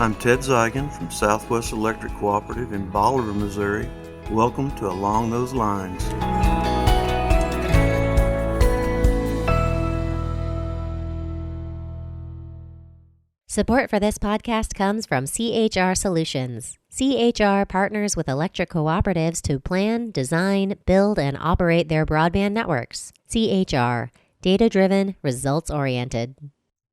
I'm Ted Zigan from Southwest Electric Cooperative in Bolivar, Missouri. Welcome to Along Those Lines. Support for this podcast comes from CHR Solutions. CHR partners with electric cooperatives to plan, design, build, and operate their broadband networks. CHR, data-driven, results-oriented.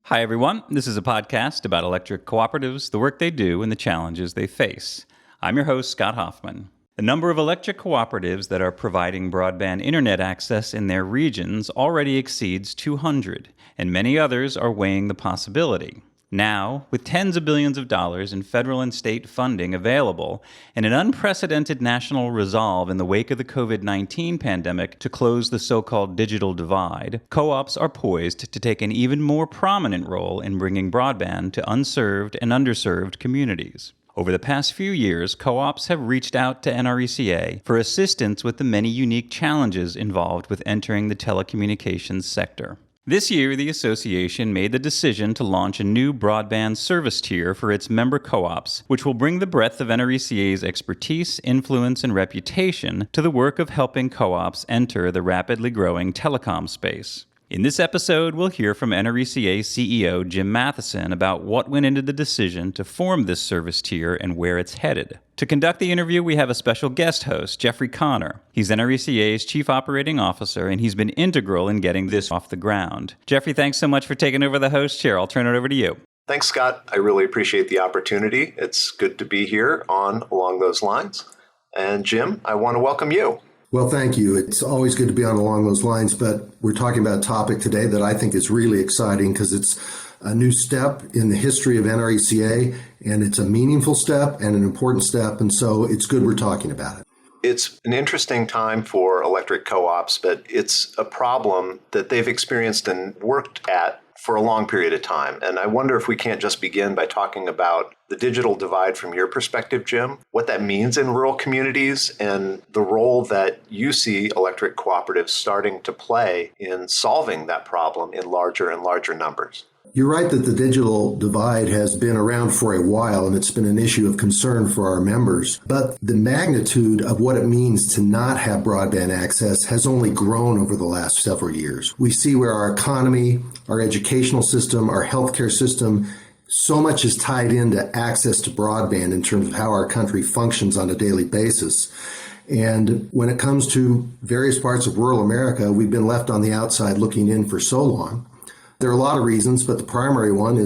Hi, everyone. This is a podcast about electric cooperatives, the work they do, and the challenges they face. I'm your host, Scott Hoffman. The number of electric cooperatives that are providing broadband internet access in their regions already exceeds 200, and many others are weighing the possibility. Now, with tens of billions of dollars in federal and state funding available and an unprecedented national resolve in the wake of the COVID-19 pandemic to close the so-called digital divide, co-ops are poised to take an even more prominent role in bringing broadband to unserved and underserved communities. Over the past few years, co-ops have reached out to NRECA for assistance with the many unique challenges involved with entering the telecommunications sector. This year, the association made the decision to launch a new broadband service tier for its member co-ops, which will bring the breadth of NRECA's expertise, influence, and reputation to the work of helping co-ops enter the rapidly growing telecom space. In this episode, we'll hear from NRECA CEO Jim Matheson about what went into the decision to form this service tier and where it's headed. To conduct the interview, we have a special guest host, Jeffrey Connor. He's NRECA's Chief Operating Officer, and he's been integral in getting this off the ground. Jeffrey, thanks so much for taking over the host chair. I'll turn it over to you. Thanks, Scott. I really appreciate the opportunity. It's good to be here on Along Those Lines. And Jim, I want to welcome you. Well, thank you. It's always good to be on Along Those Lines, but we're talking about a topic today that I think is really exciting because it's a new step in the history of NRECA, and it's a meaningful step and an important step, and so it's good we're talking about it. It's an interesting time for electric co-ops, but it's a problem that they've experienced and worked at for a long period of time. And I wonder if we can't just begin by talking about the digital divide from your perspective, Jim, what that means in rural communities and the role that you see electric cooperatives starting to play in solving that problem in larger and larger numbers. You're right that the digital divide has been around for a while, and it's been an issue of concern for our members. But the magnitude of what it means to not have broadband access has only grown over the last several years. We see where our economy, our educational system, our healthcare system, so much is tied into access to broadband in terms of how our country functions on a daily basis. And when it comes to various parts of rural America, we've been left on the outside looking in for so long. There are a lot of reasons, but the primary one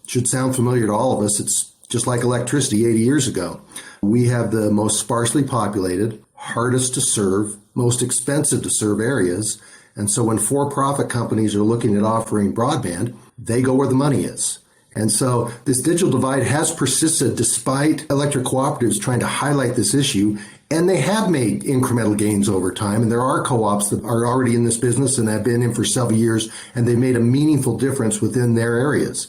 should sound familiar to all of us. It's just like electricity 80 years ago. We have the most sparsely populated, hardest to serve, most expensive to serve areas. And so when for-profit companies are looking at offering broadband, they go where the money is. And so this digital divide has persisted despite electric cooperatives trying to highlight this issue. And they have made incremental gains over time. And there are co-ops that are already in this business and have been in for several years, and they made a meaningful difference within their areas.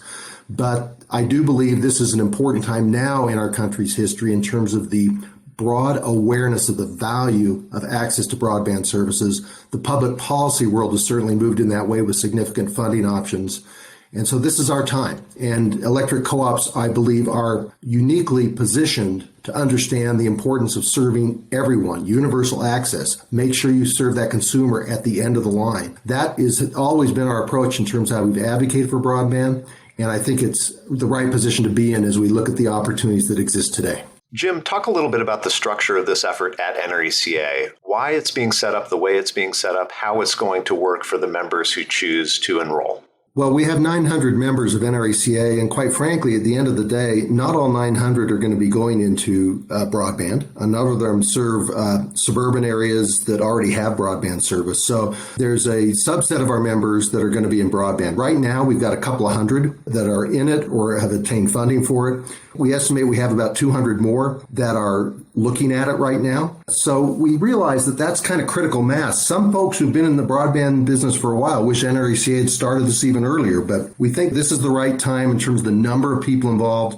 But I do believe this is an important time now in our country's history in terms of the broad awareness of the value of access to broadband services. The public policy world has certainly moved in that way with significant funding options. And so this is our time. And electric co-ops, I believe, are uniquely positioned to understand the importance of serving everyone, universal access. Make sure you serve that consumer at the end of the line. That has always been our approach in terms of how we've advocated for broadband. And I think it's the right position to be in as we look at the opportunities that exist today. Jim, talk a little bit about the structure of this effort at NRECA, why it's being set up the way it's being set up, how it's going to work for the members who choose to enroll. Well, we have 900 members of NRECA, and quite frankly, at the end of the day, not all 900 are going to be going into broadband. A number of them serve suburban areas that already have broadband service. So there's a subset of our members that are going to be in broadband. Right now, we've got a couple of hundred that are in it or have obtained funding for it. We estimate we have about 200 more that are looking at it right now. So we realize that that's kind of critical mass. Some folks who've been in the broadband business for a while wish NRECA had started this even earlier, but we think this is the right time in terms of the number of people involved.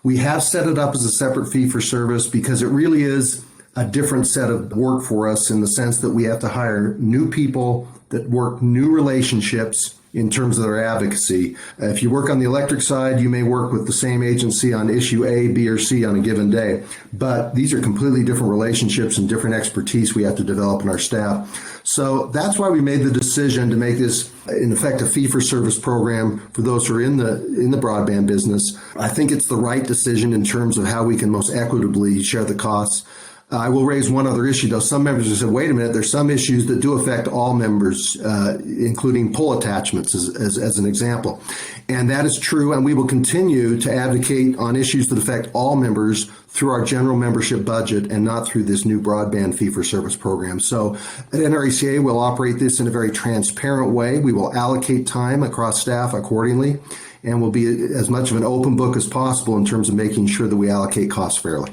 We have set it up as a separate fee for service because it really is a different set of work for us in the sense that we have to hire new people that work new relationships in terms of their advocacy. If you work on the electric side, you may work with the same agency on issue A, B, or C on a given day. But these are completely different relationships and different expertise we have to develop in our staff. So that's why we made the decision to make this, in effect, a fee-for-service program for those who are in the broadband business. I think it's the right decision in terms of how we can most equitably share the costs. I will raise one other issue, though. Some members have said, wait a minute, there's some issues that do affect all members, including pole attachments as an example. And that is true, and we will continue to advocate on issues that affect all members through our general membership budget and not through this new broadband fee-for-service program. So at NRECA, we'll operate this in a very transparent way. We will allocate time across staff accordingly, and will be as much of an open book as possible in terms of making sure that we allocate costs fairly.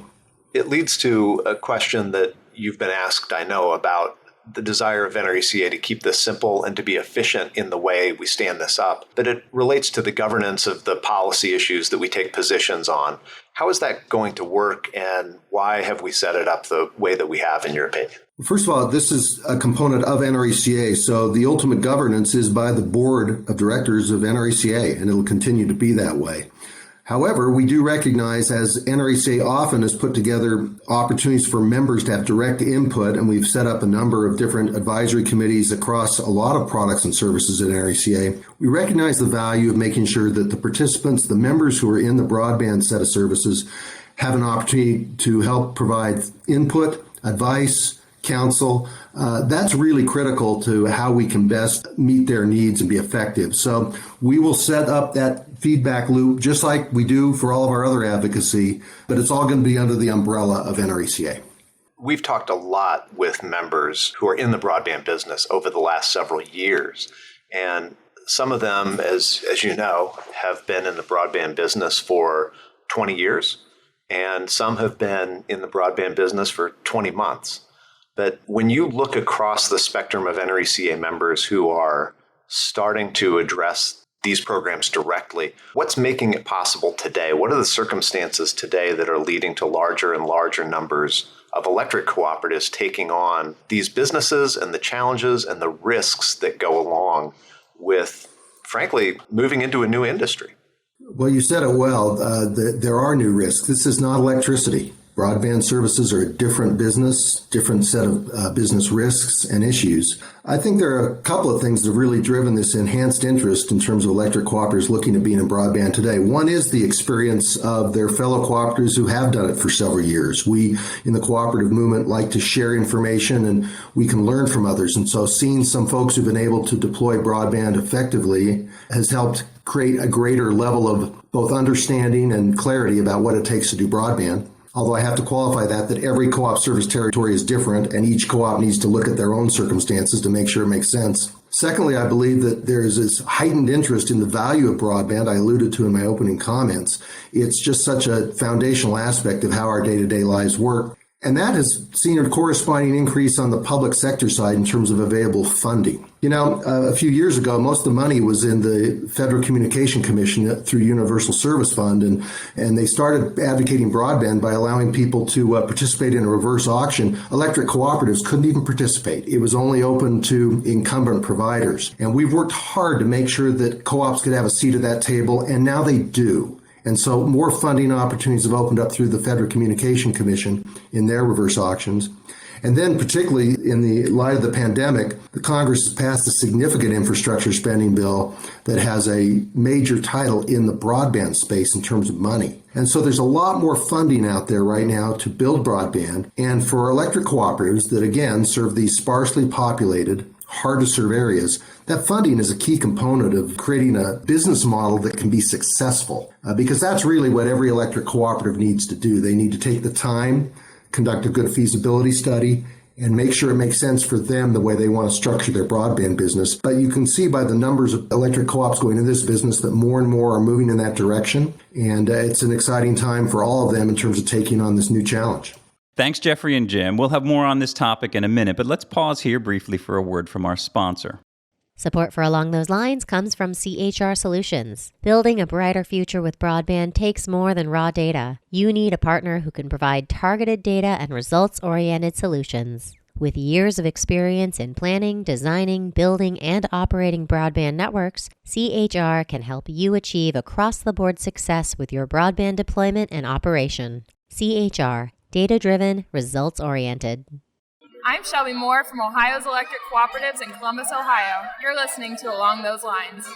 It leads to a question that you've been asked, I know, about the desire of NRECA to keep this simple and to be efficient in the way we stand this up. But it relates to the governance of the policy issues that we take positions on. How is that going to work, and why have we set it up the way that we have, in your opinion? First of all, this is a component of NRECA, so the ultimate governance is by the board of directors of NRECA, and it'll continue to be that way. However, we do recognize, as NRECA often has put together opportunities for members to have direct input, and we've set up a number of different advisory committees across a lot of products and services at NRECA. We recognize the value of making sure that the participants, the members who are in the broadband set of services, have an opportunity to help provide input, advice, counsel. That's really critical to how we can best meet their needs and be effective. So we will set up that feedback loop just like we do for all of our other advocacy, but it's all going to be under the umbrella of NRECA. We've talked a lot with members who are in the broadband business over the last several years, and some of them, as you know, have been in the broadband business for 20 years, and some have been in the broadband business for 20 months. But when you look across the spectrum of NRECA members who are starting to address these programs directly, what's making it possible today? What are the circumstances today that are leading to larger and larger numbers of electric cooperatives taking on these businesses and the challenges and the risks that go along with, frankly, moving into a new industry? Well, you said it well. There are new risks. This is not electricity. Broadband services are a different business, different set of business risks and issues. I think there are a couple of things that have really driven this enhanced interest in terms of electric cooperatives looking at being in broadband today. One is the experience of their fellow cooperatives who have done it for several years. We, in the cooperative movement, like to share information, and we can learn from others. And so seeing some folks who've been able to deploy broadband effectively has helped create a greater level of both understanding and clarity about what it takes to do broadband. Although I have to qualify that every co-op service territory is different, and each co-op needs to look at their own circumstances to make sure it makes sense. Secondly, I believe that there is this heightened interest in the value of broadband I alluded to in my opening comments. It's just such a foundational aspect of how our day-to-day lives work. And that has seen a corresponding increase on the public sector side in terms of available funding. You know, a few years ago, most of the money was in the Federal Communications Commission through Universal Service Fund, and they started advocating broadband by allowing people to participate in a reverse auction. Electric cooperatives couldn't even participate. It was only open to incumbent providers. And we've worked hard to make sure that co-ops could have a seat at that table, and now they do. And so more funding opportunities have opened up through the Federal Communications Commission in their reverse auctions. And then particularly in the light of the pandemic, the Congress has passed a significant infrastructure spending bill that has a major title in the broadband space in terms of money. And so there's a lot more funding out there right now to build broadband. And for electric cooperatives that, again, serve these sparsely populated, hard-to-serve areas, that funding is a key component of creating a business model that can be successful, because that's really what every electric cooperative needs to do. They need to take the time, conduct a good feasibility study, and make sure it makes sense for them the way they want to structure their broadband business. But you can see by the numbers of electric co-ops going into this business that more and more are moving in that direction, and it's an exciting time for all of them in terms of taking on this new challenge. Thanks, Jeffrey and Jim. We'll have more on this topic in a minute, but let's pause here briefly for a word from our sponsor. Support for Along Those Lines comes from CHR Solutions. Building a brighter future with broadband takes more than raw data. You need a partner who can provide targeted data and results-oriented solutions. With years of experience in planning, designing, building, and operating broadband networks, CHR can help you achieve across-the-board success with your broadband deployment and operation. CHR, data-driven, results-oriented. I'm Shelby Moore from Ohio's Electric Cooperatives in Columbus, Ohio. You're listening to Along Those Lines.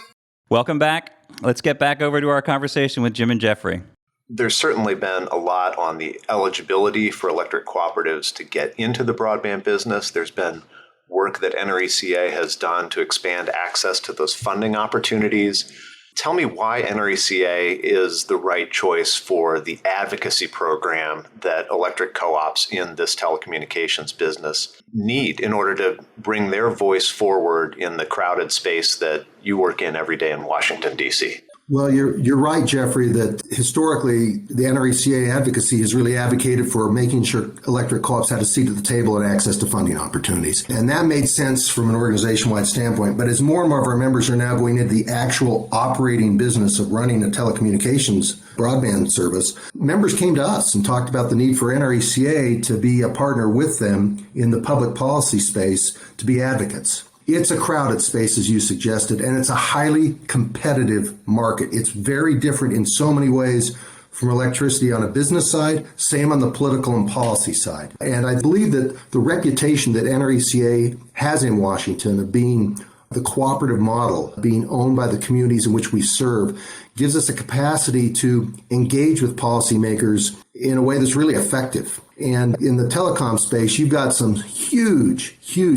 Welcome back. Let's get back over to our conversation with Jim and Jeffrey. There's certainly been a lot on the eligibility for electric cooperatives to get into the broadband business. There's been work that NRECA has done to expand access to those funding opportunities. Tell me why NRECA is the right choice for the advocacy program that electric co-ops in this telecommunications business need in order to bring their voice forward in the crowded space that you work in every day in Washington, D.C. Well, you're right, Jeffrey, that historically the NRECA advocacy has really advocated for making sure electric co-ops had a seat at the table and access to funding opportunities. And that made sense from an organization-wide standpoint. But as more and more of our members are now going into the actual operating business of running a telecommunications broadband service, members came to us and talked about the need for NRECA to be a partner with them in the public policy space to be advocates. It's a crowded space, as you suggested, and it's a highly competitive market. It's very different in so many ways from electricity on a business side, same on the political and policy side. And I believe that the reputation that NRECA has in Washington of being the cooperative model, being owned by the communities in which we serve, gives us a capacity to engage with policymakers in a way that's really effective. And in the telecom space, you've got some huge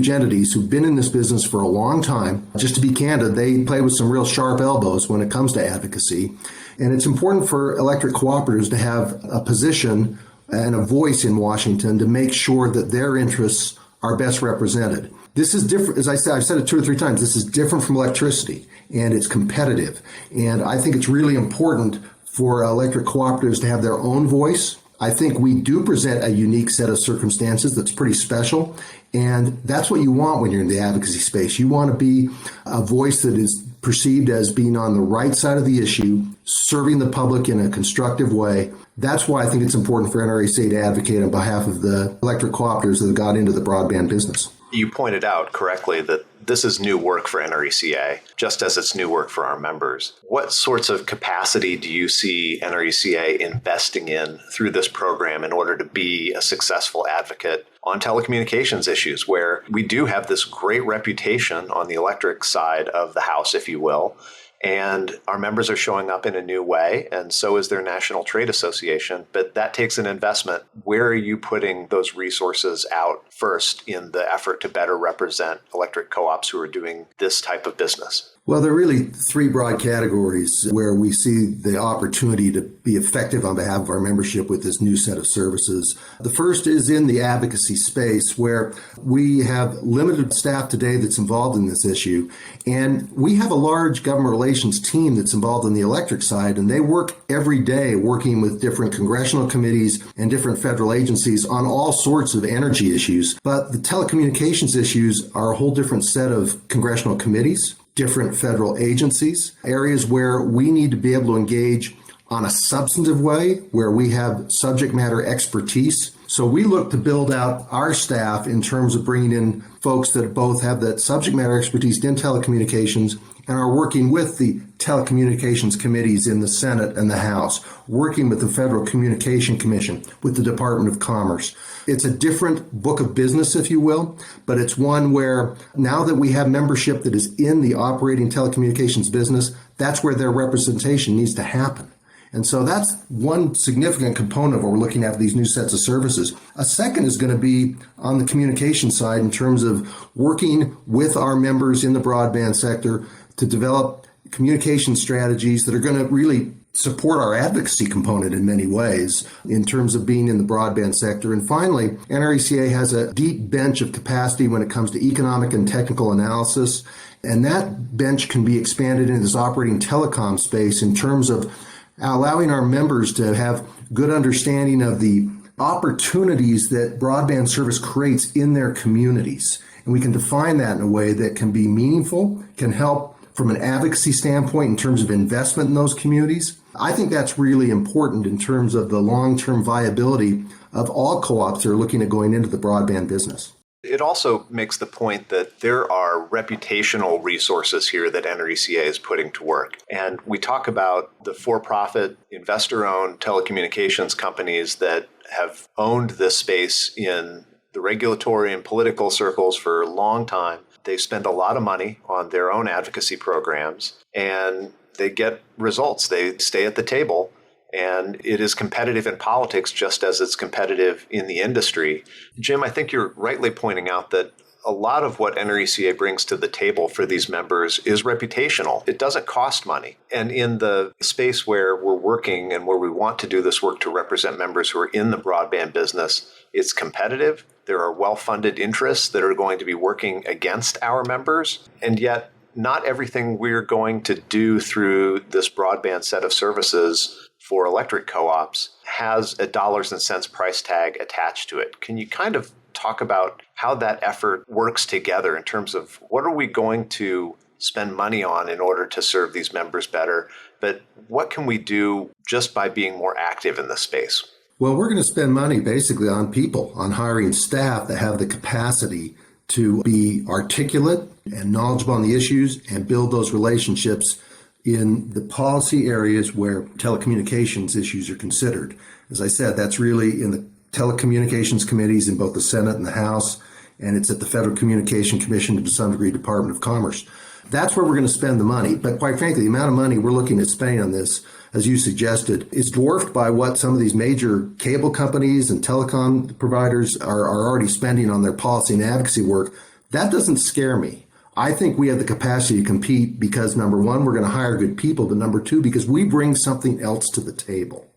entities who've been in this business for a long time. Just to be candid, they play with some real sharp elbows when it comes to advocacy. And it's important for electric cooperatives to have a position and a voice in Washington to make sure that their interests are best represented. This is different. As I said, I've said it 2 or 3 times, this is different from electricity, and it's competitive. And I think it's really important for electric cooperatives to have their own voice. I think we do present a unique set of circumstances that's pretty special, and that's what you want when you're in the advocacy space. You want to be a voice that is perceived as being on the right side of the issue, serving the public in a constructive way. That's why I think it's important for NRECA to advocate on behalf of the electric cooperatives that have got into the broadband business. You pointed out correctly that this is new work for NRECA, just as it's new work for our members. What sorts of capacity do you see NRECA investing in through this program in order to be a successful advocate on telecommunications issues, where we do have this great reputation on the electric side of the house, if you will, and our members are showing up in a new way, and so is their National Trade Association. But that takes an investment. Where are you putting those resources out first in the effort to better represent electric co-ops who are doing this type of business? Well, there are really 3 broad categories where we see the opportunity to be effective on behalf of our membership with this new set of services. The first is in the advocacy space, where we have limited staff today that's involved in this issue. And we have a large government relations team that's involved in the electric side, and they work every day working with different congressional committees and different federal agencies on all sorts of energy issues. But the telecommunications issues are a whole different set of congressional committees, different federal agencies, areas where we need to be able to engage on a substantive way, where we have subject matter expertise. So we look to build out our staff in terms of bringing in folks that both have that subject matter expertise in telecommunications and are working with the telecommunications committees in the Senate and the House, working with the Federal Communication Commission, with the Department of Commerce. It's a different book of business, if you will, but it's one where now that we have membership that is in the operating telecommunications business, that's where their representation needs to happen. And so that's one significant component of what we're looking at for these new sets of services. A second is going to be on the communication side in terms of working with our members in the broadband sector to develop communication strategies that are going to really support our advocacy component in many ways in terms of being in the broadband sector. And finally, NRECA has a deep bench of capacity when it comes to economic and technical analysis. And that bench can be expanded into this operating telecom space in terms of allowing our members to have good understanding of the opportunities that broadband service creates in their communities. And we can define that in a way that can be meaningful, can help from an advocacy standpoint in terms of investment in those communities. I think that's really important in terms of the long-term viability of all co-ops that are looking at going into the broadband business. It also makes the point that there are reputational resources here that NRECA is putting to work. And we talk about the for-profit, investor-owned telecommunications companies that have owned this space in the regulatory and political circles for a long time. They spend a lot of money on their own advocacy programs, and they get results. They stay at the table. And it is competitive in politics just as it's competitive in the industry. Jim, I think you're rightly pointing out that a lot of what NRECA brings to the table for these members is reputational. It doesn't cost money. And in the space where we're working and where we want to do this work to represent members who are in the broadband business, it's competitive. There are well-funded interests that are going to be working against our members. And yet, not everything we're going to do through this broadband set of services for electric co-ops has a dollars and cents price tag attached to it. Can you kind of talk about how that effort works together in terms of what are we going to spend money on in order to serve these members better, but what can we do just by being more active in this space? Well, we're going to spend money basically on people, on hiring staff that have the capacity to be articulate and knowledgeable on the issues and build those relationships in the policy areas where telecommunications issues are considered. As I said, that's really in the telecommunications committees in both the Senate and the House, and it's at the Federal Communication Commission and to some degree Department of Commerce. That's where we're going to spend the money. But quite frankly, the amount of money we're looking at spending on this, as you suggested, is dwarfed by what some of these major cable companies and telecom providers are already spending on their policy and advocacy work. That doesn't scare me. I think we have the capacity to compete because, number one, we're going to hire good people, but number two, because we bring something else to the table.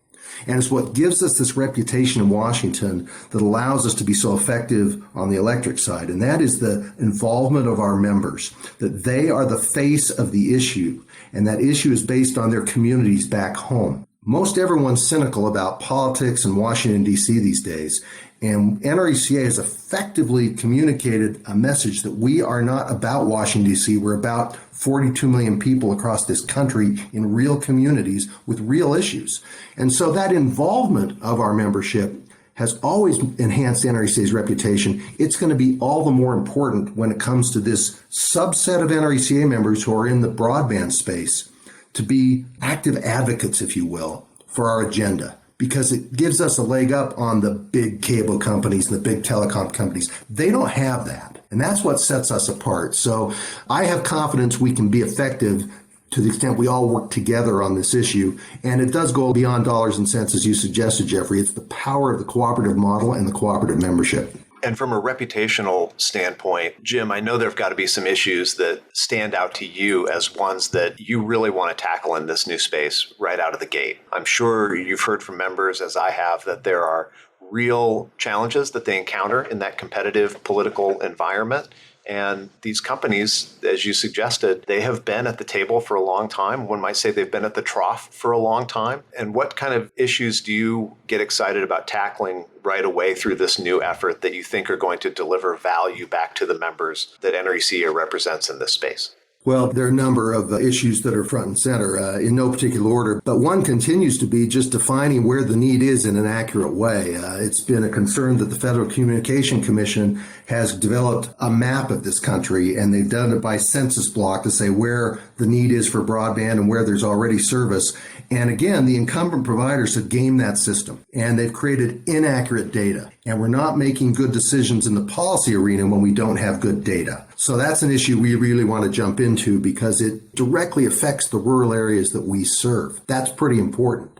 And it's what gives us this reputation in Washington that allows us to be so effective on the electric side. And that is the involvement of our members, that they are the face of the issue. And that issue is based on their communities back home. Most everyone's cynical about politics in Washington, D.C. these days. And NRECA has effectively communicated a message that we are not about Washington, D.C. We're about 42 million people across this country in real communities with real issues. And so that involvement of our membership has always enhanced NRECA's reputation. It's going to be all the more important when it comes to this subset of NRECA members who are in the broadband space to be active advocates, if you will, for our agenda, because it gives us a leg up on the big cable companies and the big telecom companies. They don't have that. And that's what sets us apart. So I have confidence we can be effective to the extent we all work together on this issue. And it does go beyond dollars and cents, as you suggested, Jeffrey. It's the power of the cooperative model and the cooperative membership. And from a reputational standpoint, Jim, I know there have got to be some issues that stand out to you as ones that you really want to tackle in this new space right out of the gate. I'm sure you've heard from members, as I have, that there are real challenges that they encounter in that competitive political environment. And these companies, as you suggested, they have been at the table for a long time. One might say they've been at the trough for a long time. And what kind of issues do you get excited about tackling right away through this new effort that you think are going to deliver value back to the members that NRECA represents in this space? Well, there are a number of issues that are front and center in no particular order, but one continues to be just defining where the need is in an accurate way. It's been a concern that the Federal Communication Commission has developed a map of this country, and they've done it by census block to say where the need is for broadband and where there's already service. And again, the incumbent providers have gamed that system, and they've created inaccurate data. And we're not making good decisions in the policy arena when we don't have good data. So that's an issue we really want to jump into because it directly affects the rural areas that we serve. That's pretty important.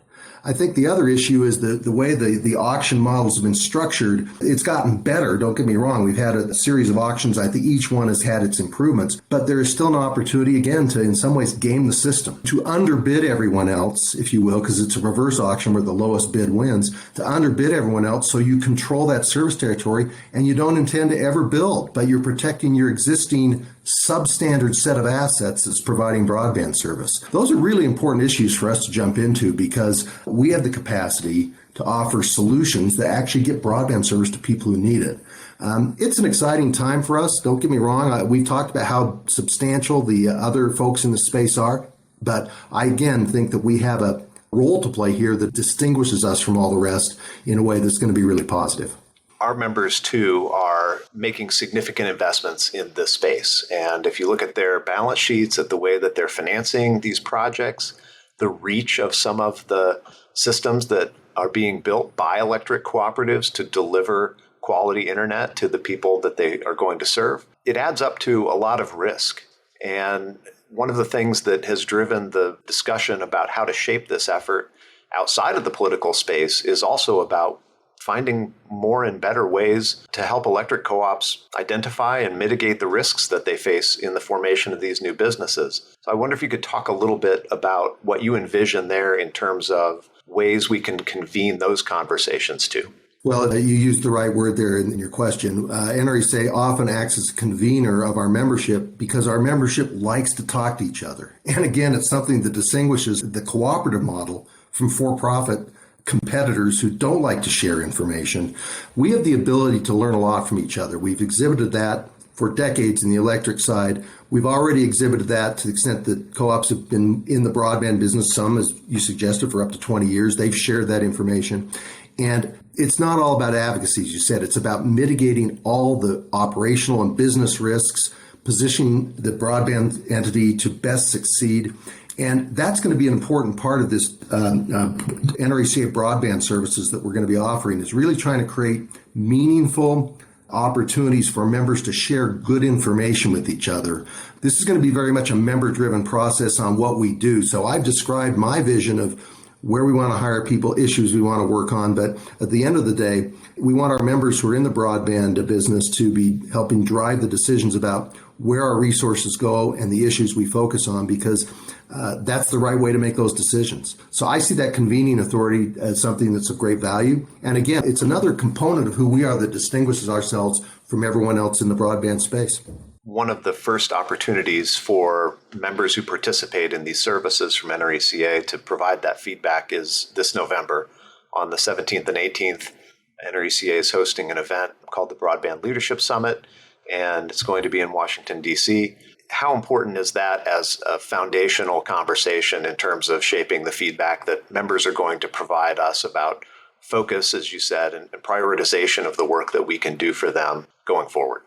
I think the other issue is the way the auction models have been structured. It's gotten better, don't get me wrong. We've had a series of auctions. I think each one has had its improvements, but there is still an opportunity, again, to in some ways game the system, to underbid everyone else, if you will, because it's a reverse auction where the lowest bid wins, to underbid everyone else so you control that service territory and you don't intend to ever build, but you're protecting your existing substandard set of assets that's providing broadband service. Those are really important issues for us to jump into because we have the capacity to offer solutions that actually get broadband service to people who need it. It's an exciting time for us. Don't get me wrong. We've talked about how substantial the other folks in the space are, but I again think that we have a role to play here that distinguishes us from all the rest in a way that's going to be really positive. Our members, too, are making significant investments in this space. And if you look at their balance sheets, at the way that they're financing these projects, the reach of some of the systems that are being built by electric cooperatives to deliver quality internet to the people that they are going to serve, it adds up to a lot of risk. And one of the things that has driven the discussion about how to shape this effort outside of the political space is also about finding more and better ways to help electric co-ops identify and mitigate the risks that they face in the formation of these new businesses. So I wonder if you could talk a little bit about what you envision there in terms of ways we can convene those conversations too. Well, you used the right word there in your question. NRECA often acts as a convener of our membership because our membership likes to talk to each other. And again, it's something that distinguishes the cooperative model from for-profit competitors who don't like to share information. We have the ability to learn a lot from each other. We've exhibited that for decades in the electric side. We've already exhibited that to the extent that co-ops have been in the broadband business, some, as you suggested, for up to 20 years. They've shared that information. And it's not all about advocacy, as you said. It's about mitigating all the operational and business risks, positioning the broadband entity to best succeed. And that's going to be an important part of this NRECA broadband services that we're going to be offering, is really trying to create meaningful opportunities for members to share good information with each other. This is going to be very much a member-driven process on what we do. So I've described my vision of where we want to hire people, issues we want to work on. But at the end of the day, we want our members who are in the broadband business to be helping drive the decisions about where our resources go and the issues we focus on, because that's the right way to make those decisions. So I see that convening authority as something that's of great value. And again, it's another component of who we are that distinguishes ourselves from everyone else in the broadband space. One of the first opportunities for members who participate in these services from NRECA to provide that feedback is this November. On the 17th and 18th, NRECA is hosting an event called the Broadband Leadership Summit, and it's going to be in Washington, D.C. How important is that as a foundational conversation in terms of shaping the feedback that members are going to provide us about focus, as you said, and prioritization of the work that we can do for them going forward?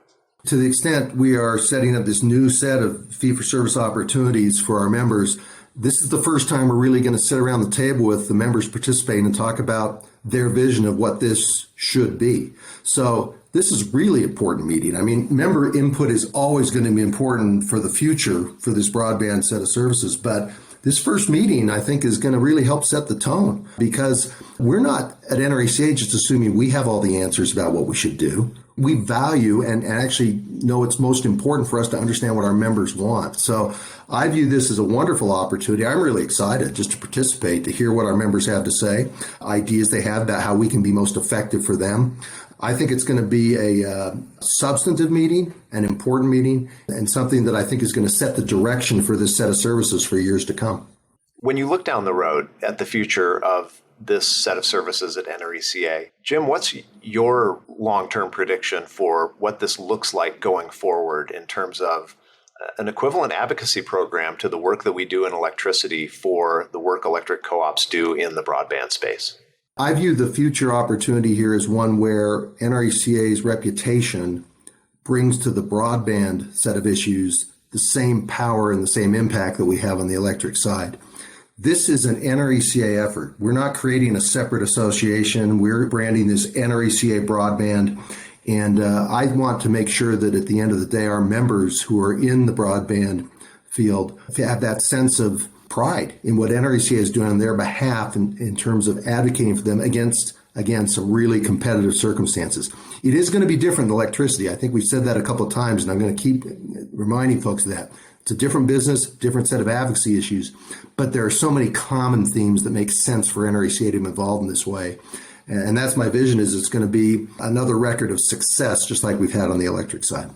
To the extent we are setting up this new set of fee-for-service opportunities for our members, this is the first time we're really going to sit around the table with the members participating and talk about their vision of what this should be. So this is really important meeting. I mean, member input is always going to be important for the future for this broadband set of services, but this first meeting, I think, is going to really help set the tone, because we're not at NRECA just assuming we have all the answers about what we should do. We value and actually know it's most important for us to understand what our members want. So I view this as a wonderful opportunity. I'm really excited just to participate, to hear what our members have to say, ideas they have about how we can be most effective for them. I think it's going to be a substantive meeting, an important meeting, and something that I think is going to set the direction for this set of services for years to come. When you look down the road at the future of this set of services at NRECA, Jim, what's your long-term prediction for what this looks like going forward in terms of an equivalent advocacy program to the work that we do in electricity for the work electric co-ops do in the broadband space? I view the future opportunity here as one where NRECA's reputation brings to the broadband set of issues the same power and the same impact that we have on the electric side. This is an NRECA effort. We're not creating a separate association. We're branding this NRECA Broadband. And I want to make sure that at the end of the day, our members who are in the broadband field have that sense of pride in what NRECA is doing on their behalf in terms of advocating for them against, again, some really competitive circumstances. It is going to be different than electricity. I think we've said that a couple of times, and I'm going to keep reminding folks of that. It's a different business, different set of advocacy issues, but there are so many common themes that make sense for NRECA to be involved in this way. And that's my vision, is it's going to be another record of success, just like we've had on the electric side.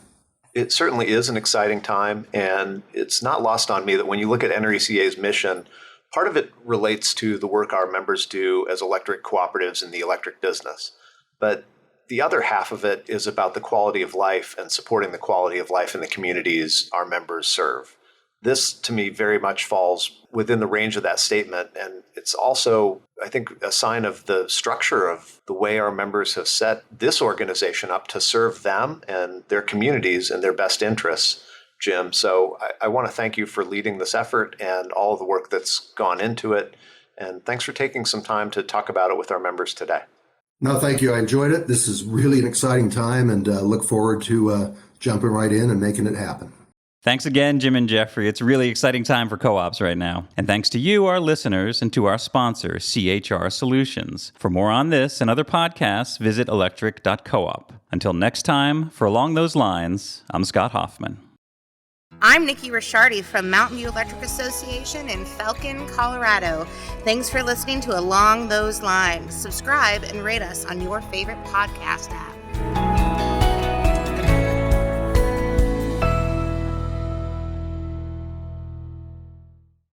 It certainly is an exciting time, and it's not lost on me that when you look at NRECA's mission, part of it relates to the work our members do as electric cooperatives in the electric business. But the other half of it is about the quality of life and supporting the quality of life in the communities our members serve. This, to me, very much falls within the range of that statement. And it's also, I think, a sign of the structure of the way our members have set this organization up to serve them and their communities and their best interests, Jim. So I want to thank you for leading this effort and all of the work that's gone into it. And thanks for taking some time to talk about it with our members today. No, thank you. I enjoyed it. This is really an exciting time, and look forward to jumping right in and making it happen. Thanks again, Jim and Jeffrey. It's a really exciting time for co-ops right now. And thanks to you, our listeners, and to our sponsor, CHR Solutions. For more on this and other podcasts, visit electric.coop. Until next time, for Along Those Lines, I'm Scott Hoffman. I'm Nikki Ricciardi from Mountain View Electric Association in Falcon, Colorado. Thanks for listening to Along Those Lines. Subscribe and rate us on your favorite podcast app.